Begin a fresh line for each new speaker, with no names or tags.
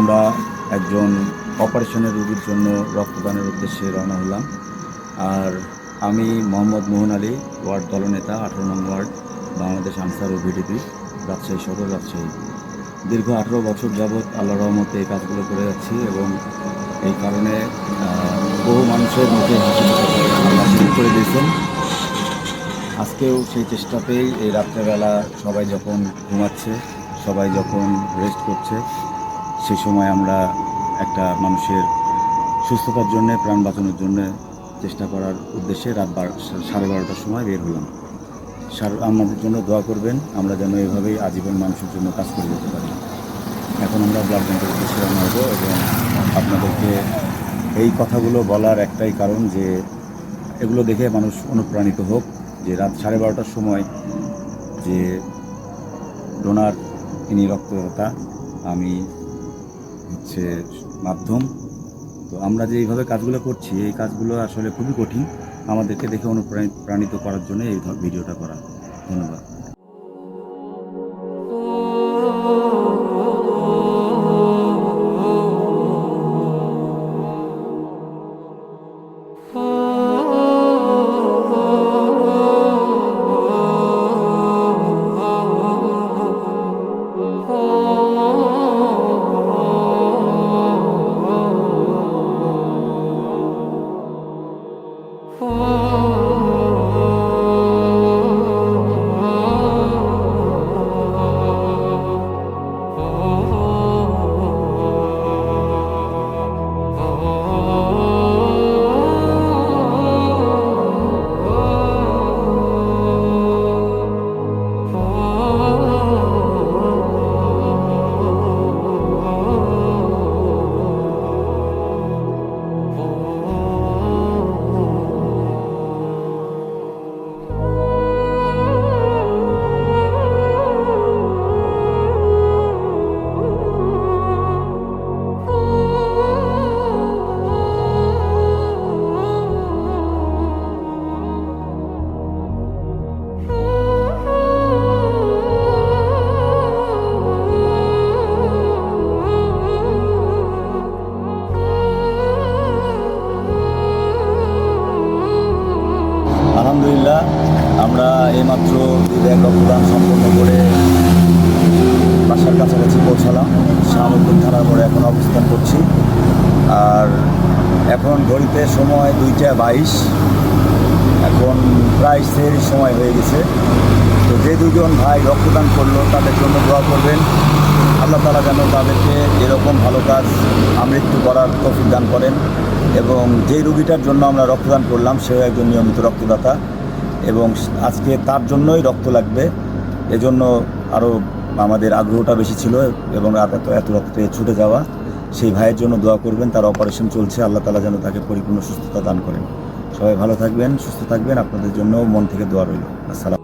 আমরা একজন অপারেশনের রোগীর জন্য রক্তদানের উদ্দেশ্যে রওনা হলাম। আর আমি মোহাম্মদ মোহন আলী, ওয়ার্ড দলনেতা, 18 নং ওয়ার্ড, বাংলাদেশ আনসার ও ভিডিপি, রাজশাহী সদর, রাজশাহী। দীর্ঘ 18 বছর যাবৎ আল্লাহর রহমতে এই কাজগুলো করে যাচ্ছি এবং এই কারণে বহু মানুষের মুখে হাসি আল্লাহ শুরু করে দিয়েছেন। আজকেও সেই চেষ্টাতেই এই রাত্রেবেলা সবাই যখন ঘুমাচ্ছে, সবাই যখন রেস্ট করছে, সেই সময় আমরা একটা মানুষের সুস্থতার জন্য, প্রাণ বাঁচানোর জন্য চেষ্টা করার উদ্দেশ্যে রাত 12:30টার সময় বের হলাম। আমাদের জন্য দোয়া করবেন, আমরা যেন এভাবেই আজীবন মানুষের জন্য কাজ করে যেতে পারি। এখন আমরা ব্লাড ব্যাংকের উদ্দেশ্যে রওনা হব এবং আপনাদেরকে এই কথাগুলো বলার একটাই কারণ যে এগুলো দেখে মানুষ অনুপ্রাণিত হোক, যে রাত 12:30টার সময় যে ডোনার, ইনি রক্তদাতা, আমি হচ্ছে মাধ্যম। তো আমরা যে এইভাবে কাজগুলো করছি, এই কাজগুলো আসলে খুবই কঠিন। আমাদেরকে দেখে অনুপ্রাণিত করার জন্য এই ভিডিওটা করা। ধন্যবাদ। আলহামদুলিল্লাহ, আমরা এইমাত্র 2 ব্যাগ রক্তদান সম্পন্ন করে বাসার কাছাকাছি পৌঁছালাম। শাহমুদ্দিন থানার মোড়ে এখন অবস্থান করছি। আর এখন ঘড়িতে সময় 2টা 22। এখন প্রায় সেরই সময় হয়ে গেছে। তো যে দুজন ভাই রক্তদান করলো তাদের জন্য দোয়া করবেন, আল্লাহ তাআলা যেন তাদেরকে এরকম ভালো কাজ আমৃত্যু করার তৌফিক দান করেন। এবং যেই রোগীটার জন্য আমরা রক্তদান করলাম সেও একজন নিয়মিত রক্তদাতা এবং আজকে তার জন্যই রক্ত লাগবে, এজন্য আরও আমাদের আগ্রহটা বেশি ছিল এবং এত রাত্রে ছুটে যাওয়া। সেই ভাইয়ের জন্য দোয়া করবেন, তার অপারেশন চলছে, আল্লাহ তাআলা যেন তাকে পরিপূর্ণ সুস্থতা দান করেন। সবাই ভালো থাকবেন, সুস্থ থাকবেন, আপনাদের জন্য মন থেকে দোয়া রইল। আসসালাম।